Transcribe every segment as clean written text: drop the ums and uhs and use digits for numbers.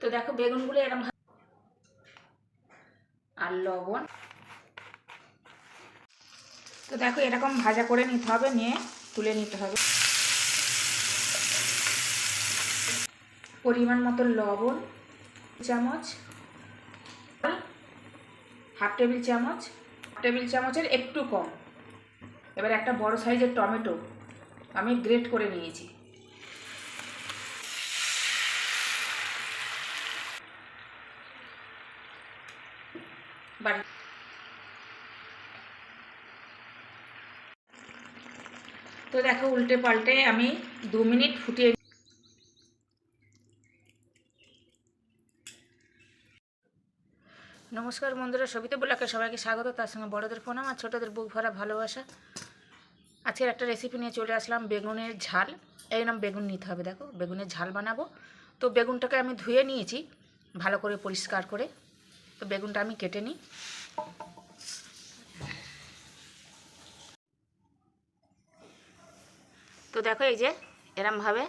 তো দেখো বেগুনগুলো এরকম আর লবণ। তো দেখো এরকম ভাজা করে নিতে হবে, নিয়ে তুলে নিতে হবে। পরিমাণ মতো লবণ চামচ, হাফ টেবিল চামচের একটু কম। এবার একটা বড় সাইজের টমেটো আমি গ্রেট করে নিয়েছি। তো দেখো উল্টে পাল্টে আমি 2 মিনিট ফুটিয়ে। নমস্কার বন্ধুরা, সবিতা ব্লগে সবাইকে স্বাগত, তার সঙ্গে বড়দের প্রণাম আর ছোটদের বুক ভরা ভালোবাসা। আজকের একটা রেসিপি নিয়ে চলে আসলাম, বেগুনের ঝাল। এইরকম বেগুন নিতে হবে, দেখো বেগুনের ঝাল বানাবো। তো বেগুনটাকে আমি ধুয়ে নিয়েছি ভালো করে পরিষ্কার করে। তো বেগুনটা আমি কেটে নিই। তো দেখো এই যে এরমভাবে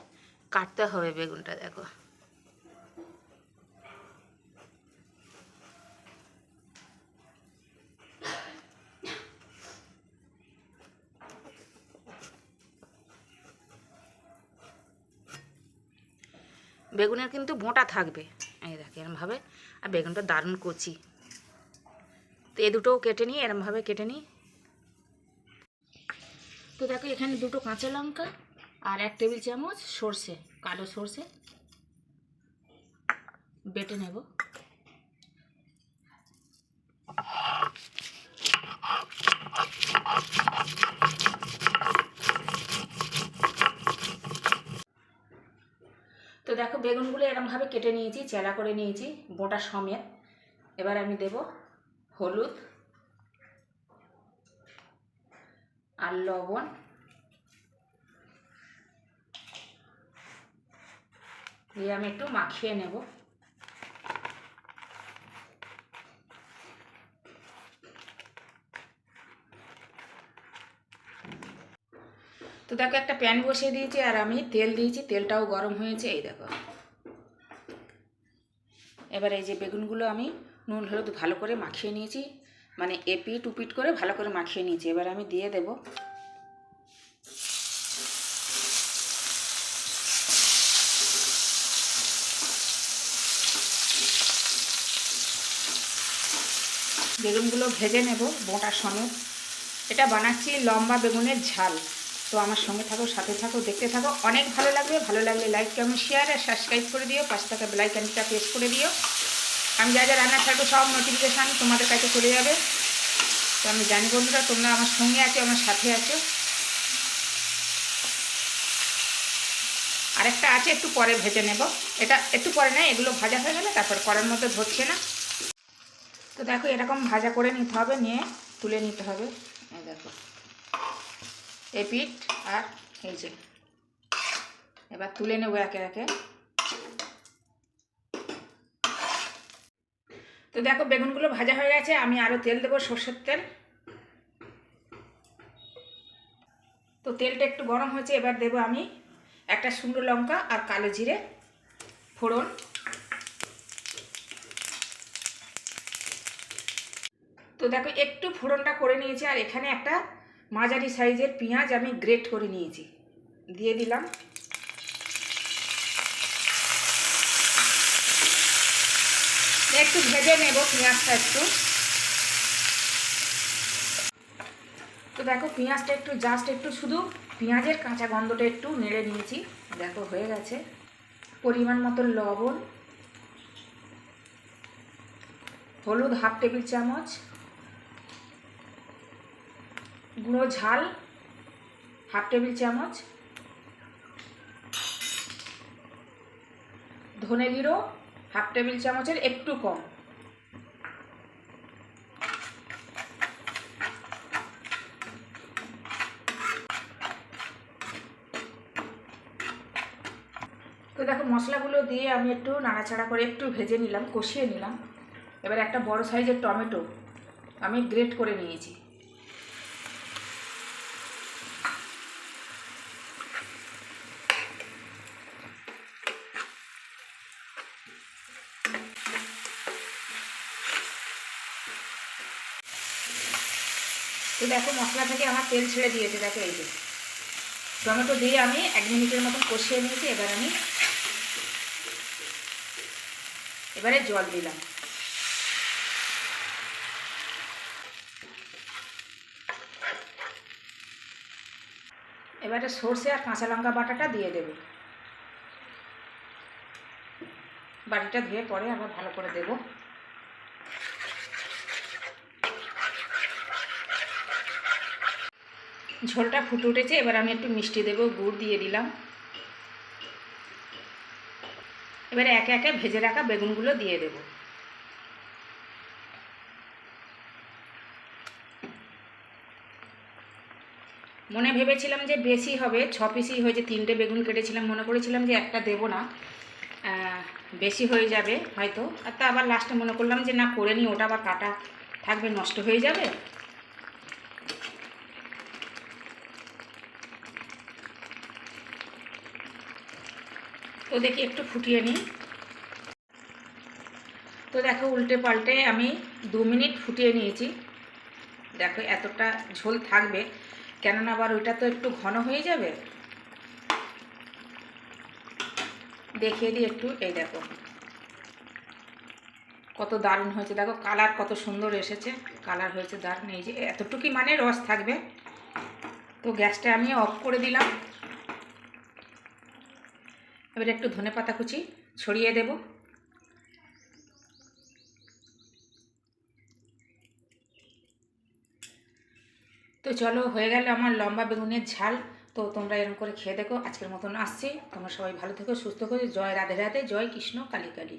কাটতে হবে বেগুনটা, দেখো। বেগুনের কিন্তু মোটা থাকবে, এই দেখো এরমভাবে। আর বেগুনটা দারুণ কচি। তো এই দুটোও কেটে নিই, এরমভাবে কেটে নিই। তো দেখো এখানে 2টো কাঁচা লঙ্কা আর 1 টেবিল চামচ সর্ষে, কালো সর্ষে বেটে নেব। তো দেখো বেগুনগুলো এরমভাবে কেটে নিয়েছি, চেলা করে নিয়েছি বোটা সমেত। এবার আমি দেব হলুদ আর লবণ, দিয়ে আমি একটু মাখিয়ে নেব। তো দেখো একটা প্যান বসিয়ে দিয়েছি আর আমি তেল দিয়েছি, তেলটাও গরম হয়েছে, এই দেখো। এবার এই যে বেগুনগুলো আমি নুন হলুদ ভালো করে মাখিয়ে নিয়েছি, মানে এপিট উপিট করে ভালো করে মাখিয়ে নিয়েছি। এবার আমি দিয়ে দেব। বেগুনগুলো ভেজে নেব বোঁটা সমেত। এটা বানাচ্ছি লম্বা বেগুনের ঝাল। তো আমার সঙ্গে থাকো, সাথে থাকো, দেখতে থাকো, অনেক ভালো লাগবে। ভালো লাগলে লাইক কমেন্ট শেয়ার আর সাবস্ক্রাইব করে দিও, পাশে থাকা বেল আইকনটা প্রেস করে দিও। আমি যা যা রান্না ছাড়বো সব নোটিফিকেশান তোমাদের কাছে চলে যাবে। তো আমি জানি বন্ধুরা তোমরা আমার সঙ্গে আছো, আমার সাথে আছো। আরেকটা আছে, একটু পরে ভেজে নেব। এটা একটু পরে না, এগুলো ভাজা হয়ে গেলে তারপর কড়ার মধ্যে ধরছে না। তো দেখো এরকম ভাজা করে নিতে হবে, নিয়ে তুলে নিতে হবে। এই দেখো এপিট আর এই যে। এবার তুলে নেব একে একে। তো দেখো বেগুনগুলো ভাজা হয়ে গেছে, আমি আরও তেল দেবো, সর্ষের তেল। তো তেলটা একটু গরম হয়েছে, এবার দেবো আমি একটা শুকনো লঙ্কা আর কালো জিরে ফোড়ন। তো দেখো একটু ফোড়নটা করে নিয়েছি, আর এখানে একটা মাঝারি সাইজের পেঁয়াজ আমি গ্রেট করে নিয়েছি, দিয়ে দিলাম। একটু ভেজে নেব পেঁয়াজটা একটু। তো দেখো পেঁয়াজটা একটু জাস্ট একটু শুধু পেঁয়াজের কাঁচা গন্ধটা একটু নেড়ে নিয়েছি, দেখো হয়ে গেছে। পরিমাণ মতো লবণ, হলুদ হাফ টেবিল চামচ, গুঁড়ো ঝাল হাফ টেবিল চামচ, ধনে জিরো হাফ টেবিল চামচের একটু কম। তো দেখো মশলাগুলো দিয়ে আমি একটু নাড়াচাড়া করে একটু ভেজে নিলাম, কষিয়ে নিলাম। এবার একটা বড় সাইজের টমেটো আমি গ্রেট করে নিয়েছি। তো দেখো মশলা থেকে আমার তেল ছেড়ে দিয়েছে, দেখো এই যে টমেটো দিয়ে আমি 1 মিনিটের মতন কষিয়ে নিয়েছি। এবারে জল দিলাম। এবারে সর্ষে আর কাঁচা লঙ্কা বাটাটা দিয়ে দেবো। বাটিটা ধুয়ে পরে আবার ভালো করে দেবো। ঝোলটা ফুটে উঠেছে, এবার আমি একটু মিষ্টি দেবো, গুড় দিয়ে দিলাম। এবারে একে একে ভেজে রাখা বেগুনগুলো দিয়ে দেবো। মনে ভেবেছিলাম যে বেশি হবে, 6 পিসই হয়েছে, 3টে বেগুন কেটেছিলাম, মনে করেছিলাম যে একটা দেবো না, বেশি হয়ে যাবে হয়তো। আর তা আবার লাস্টে মনে করলাম যে না করে নিই, ওটা আবার কাটা থাকবে, নষ্ট হয়ে যাবে। তো দেখি একটু ফুটিয়ে নিই। তো দেখো উল্টে পাল্টে আমি 2 মিনিট ফুটিয়ে নিয়েছি। দেখো এতটা ঝোল থাকবে, কেননা আবার ওইটা তো একটু ঘন হয়ে যাবে। দেখিয়ে দিই একটু, এই দেখো কত দারুণ হয়েছে, দেখো কালার কত সুন্দর এসেছে, কালার হয়েছে দারুণ। এই যে এতটুকুই মানে রস থাকবে। তো গ্যাসটা আমি অফ করে দিলাম। এবারে একটু ধনেপাতা কুচি ছড়িয়ে দেব। তো চলো, হয়ে গেল আমার লম্বা বেগুনের ঝাল। তো তোমরা এরকম করে খেয়ে দেখো। আজকের মতন আসছি, তোমরা সবাই ভালো থেকো, সুস্থ থেকো। জয় রাধে রাধে, জয় কৃষ্ণ কালী কালী।